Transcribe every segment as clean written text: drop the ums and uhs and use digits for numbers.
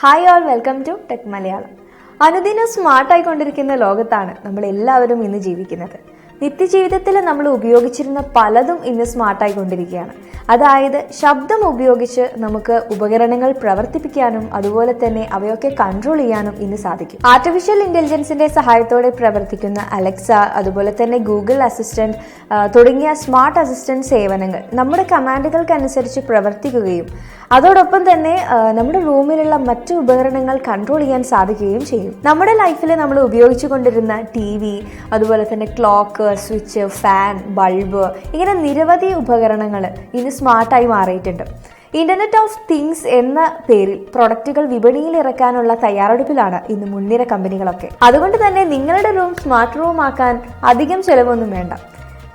Hi all, welcome to tech Malayalam. അനുദിനം സ്മാർട്ടായിക്കൊണ്ടിരിക്കുന്ന ലോകത്താണ് നമ്മൾ എല്ലാവരും ഇന്ന് ജീവിക്കുന്നത്. നിത്യജീവിതത്തിൽ നമ്മൾ ഉപയോഗിച്ചിരുന്ന പലതും ഇന്ന് സ്മാർട്ടായിക്കൊണ്ടിരിക്കുകയാണ്. അതായത് ശബ്ദം ഉപയോഗിച്ച് നമുക്ക് ഉപകരണങ്ങൾ പ്രവർത്തിപ്പിക്കാനും അതുപോലെ തന്നെ അവയൊക്കെ കൺട്രോൾ ചെയ്യാനും ഇന്ന് സാധിക്കും. ആർട്ടിഫിഷ്യൽ ഇന്റലിജൻസിന്റെ സഹായത്തോടെ പ്രവർത്തിക്കുന്ന അലക്സ, അതുപോലെ തന്നെ ഗൂഗിൾ അസിസ്റ്റന്റ് തുടങ്ങിയ സ്മാർട്ട് അസിസ്റ്റന്റ് സേവനങ്ങൾ നമ്മുടെ കമാൻഡുകൾക്കനുസരിച്ച് പ്രവർത്തിക്കുകയും അതോടൊപ്പം തന്നെ നമ്മുടെ റൂമിലുള്ള മറ്റു ഉപകരണങ്ങൾ കൺട്രോൾ ചെയ്യാൻ സാധിക്കുകയും ചെയ്യും. നമ്മുടെ ലൈഫിൽ നമ്മൾ ഉപയോഗിച്ചു കൊണ്ടിരുന്ന TV, അതുപോലെ തന്നെ ക്ലോക്ക്, സ്വിച്ച്, ഫാൻ, ബൾബ്, ഇങ്ങനെ നിരവധി ഉപകരണങ്ങൾ ഇന്ന് സ്മാർട്ടായി മാറിയിട്ടുണ്ട്. ഇന്റർനെറ്റ് ഓഫ് തിങ്സ് എന്ന പേരിൽ പ്രൊഡക്റ്റുകൾ വിപണിയിൽ ഇറക്കാനുള്ള തയ്യാറെടുപ്പിലാണ് ഇന്ന് മുൻനിര കമ്പനികളൊക്കെ. അതുകൊണ്ട് തന്നെ നിങ്ങളുടെ റൂം സ്മാർട്ട് റൂം ആക്കാൻ അധികം ചെലവൊന്നും വേണ്ട.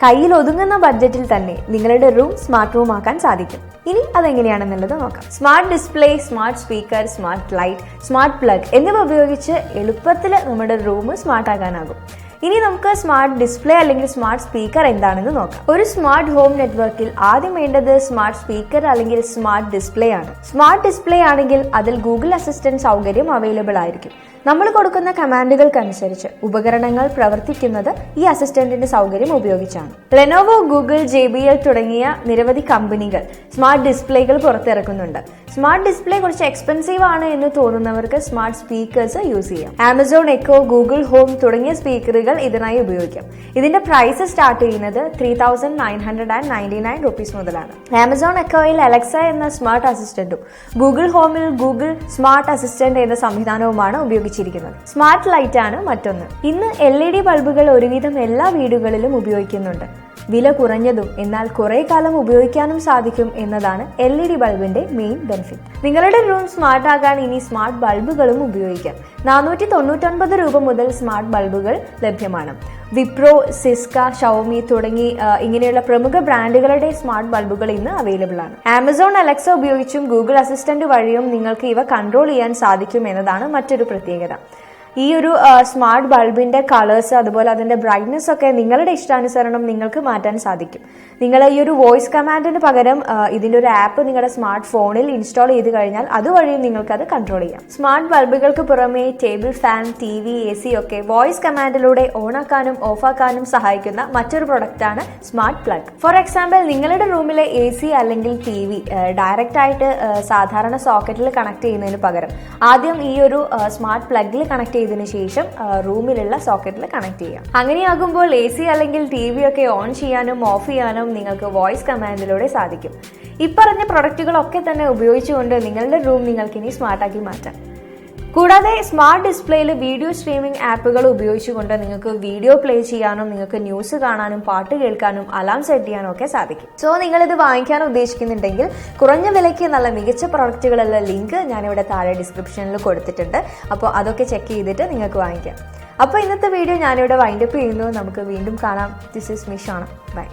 കയ്യിൽ ഒതുങ്ങുന്ന ബഡ്ജറ്റിൽ തന്നെ നിങ്ങളുടെ റൂം സ്മാർട്ട് റൂം ആക്കാൻ സാധിക്കും. ഇനി അതെങ്ങനെയാണെന്നുള്ളത് നോക്കാം. Smart display, smart speaker, smart light, smart plug എന്നിവ ഉപയോഗിച്ച് എളുപ്പത്തിൽ നമ്മുടെ റൂം സ്മാർട്ട് ആക്കാനാകും. ഇനി നമുക്ക് സ്മാർട്ട് ഡിസ്പ്ലേ അല്ലെങ്കിൽ സ്മാർട്ട് സ്പീക്കർ എന്താണെന്ന് നോക്കാം. ഒരു സ്മാർട്ട് ഹോം നെറ്റ്വർക്കിൽ ആദ്യം വേണ്ടത് സ്മാർട്ട് സ്പീക്കർ അല്ലെങ്കിൽ സ്മാർട്ട് ഡിസ്പ്ലേ ആണ്. സ്മാർട്ട് ഡിസ്പ്ലേ ആണെങ്കിൽ അതിൽ ഗൂഗിൾ അസിസ്റ്റന്റ് സൗകര്യം അവൈലബിൾ ആയിരിക്കും. നമ്മൾ കൊടുക്കുന്ന കമാൻഡുകൾക്കനുസരിച്ച് ഉപകരണങ്ങൾ പ്രവർത്തിക്കുന്നത് ഈ അസിസ്റ്റന്റിന്റെ സൗകര്യം ഉപയോഗിച്ചാണ്. ലെനോവോ, ഗൂഗിൾ, JBL തുടങ്ങിയ നിരവധി കമ്പനികൾ സ്മാർട്ട് ഡിസ്പ്ലേകൾ പുറത്തിറക്കുന്നുണ്ട്. സ്മാർട്ട് ഡിസ്പ്ലേ കുറച്ച് എക്സ്പെൻസീവ് ആണ് എന്ന് തോന്നുന്നവർക്ക് സ്മാർട്ട് സ്പീക്കേഴ്സ് യൂസ് ചെയ്യാം. ആമസോൺ എക്കോ, ഗൂഗിൾ ഹോം തുടങ്ങിയ സ്പീക്കറുകൾ ഇതിനായി ഉപയോഗിക്കാം. ഇതിന്റെ പ്രൈസ് സ്റ്റാർട്ട് ചെയ്യുന്നത് 3999 rupees മുതലാണ്. ആമസോൺ എക്കോയിൽ അലക്സ എന്ന സ്മാർട്ട് അസിസ്റ്റന്റും ഗൂഗിൾ ഹോമിൽ ഗൂഗിൾ സ്മാർട്ട് അസിസ്റ്റന്റ് എന്ന സംവിധാനവുമാണ് ഉപയോഗിച്ചിരിക്കുന്നത്. സ്മാർട്ട് ലൈറ്റ് ആണ് മറ്റൊന്ന്. ഇന്ന് LED ബൾബുകൾ ഒരുവിധം എല്ലാ വീടുകളിലും ഉപയോഗിക്കുന്നുണ്ട്. വില കുറഞ്ഞതും എന്നാൽ കുറെ കാലം ഉപയോഗിക്കാനും സാധിക്കും എന്നതാണ് LED ബൾബിന്റെ മെയിൻ ബെനിഫിറ്റ്. നിങ്ങളുടെ റൂം സ്മാർട്ട് ആകാൻ ഇനി സ്മാർട്ട് ബൾബുകളും ഉപയോഗിക്കാം. 499 രൂപ മുതൽ സ്മാർട്ട് ബൾബുകൾ ലഭ്യമാണ്. വിപ്രോ, സിസ്ക, ഷവോമി തുടങ്ങി ഇങ്ങനെയുള്ള പ്രമുഖ ബ്രാൻഡുകളുടെ സ്മാർട്ട് ബൾബുകൾ ഇന്ന് അവൈലബിൾ ആണ്. ആമസോൺ അലക്സ ഉപയോഗിച്ചും ഗൂഗിൾ അസിസ്റ്റന്റ് വഴിയും നിങ്ങൾക്ക് ഇവ കൺട്രോൾ ചെയ്യാൻ സാധിക്കും എന്നതാണ് മറ്റൊരു പ്രത്യേകത. ഈ ഒരു സ്മാർട്ട് ബൾബിന്റെ കളേഴ്സ് അതുപോലെ അതിന്റെ ബ്രൈറ്റ്നസ് ഒക്കെ നിങ്ങളുടെ ഇഷ്ടാനുസരണം നിങ്ങൾക്ക് മാറ്റാൻ സാധിക്കും. നിങ്ങൾ ഈ ഒരു വോയിസ് കമാൻഡിന് പകരം ഇതിന്റെ ഒരു ആപ്പ് നിങ്ങളുടെ സ്മാർട്ട് ഫോണിൽ ഇൻസ്റ്റാൾ ചെയ്ത് കഴിഞ്ഞാൽ അതുവഴിയും നിങ്ങൾക്ക് അത് കൺട്രോൾ ചെയ്യാം. സ്മാർട്ട് ബൾബുകൾക്ക് പുറമെ ടേബിൾ ഫാൻ, TV, AC ഒക്കെ വോയിസ് കമാൻഡിലൂടെ ഓണാക്കാനും ഓഫാക്കാനും സഹായിക്കുന്ന മറ്റൊരു പ്രൊഡക്റ്റാണ് സ്മാർട്ട് പ്ലഗ്. ഫോർ എക്സാമ്പിൾ, നിങ്ങളുടെ റൂമിലെ AC അല്ലെങ്കിൽ TV ഡയറക്റ്റ് ആയിട്ട് സാധാരണ സോക്കറ്റിൽ കണക്ട് ചെയ്യുന്നതിന് പകരം ആദ്യം ഈ ഒരു സ്മാർട്ട് പ്ലഗിൽ കണക്ട് ഇതിനു ശേഷം റൂമിലുള്ള സോക്കറ്റിൽ കണക്ട് ചെയ്യാം. അങ്ങനെയാകുമ്പോൾ AC അല്ലെങ്കിൽ TV ഒക്കെ ഓൺ ചെയ്യാനും ഓഫ് ചെയ്യാനും നിങ്ങൾക്ക് വോയിസ് കമാൻഡിലൂടെ സാധിക്കും. ഇപ്പറഞ്ഞ പ്രൊഡക്റ്റുകളൊക്കെ തന്നെ ഉപയോഗിച്ചുകൊണ്ട് നിങ്ങളുടെ റൂം നിങ്ങൾക്ക് ഇനി സ്മാർട്ടാക്കി മാറ്റാം. കൂടാതെ സ്മാർട്ട് ഡിസ്പ്ലേയിൽ വീഡിയോ സ്ട്രീമിംഗ് ആപ്പുകൾ ഉപയോഗിച്ചുകൊണ്ട് നിങ്ങൾക്ക് വീഡിയോ പ്ലേ ചെയ്യാനും നിങ്ങൾക്ക് ന്യൂസ് കാണാനും പാട്ട് കേൾക്കാനും അലാം സെറ്റ് ചെയ്യാനും ഒക്കെ സാധിക്കും. സോ നിങ്ങൾ ഇത് വാങ്ങിക്കാൻ ഉദ്ദേശിക്കുന്നുണ്ടെങ്കിൽ കുറഞ്ഞ വിലയ്ക്ക് നല്ല മികച്ച പ്രൊഡക്റ്റുകളുള്ള ലിങ്ക് ഞാനിവിടെ താഴെ ഡിസ്ക്രിപ്ഷനിൽ കൊടുത്തിട്ടുണ്ട്. അപ്പോൾ അതൊക്കെ ചെക്ക് ചെയ്തിട്ട് നിങ്ങൾക്ക് വാങ്ങിക്കാം. അപ്പോൾ ഇന്നത്തെ വീഡിയോ ഞാനിവിടെ വൈൻഡപ്പ് ചെയ്യുന്നു. നമുക്ക് വീണ്ടും കാണാം. ദിസ് ഈസ് മിഷാണ്. ബൈ.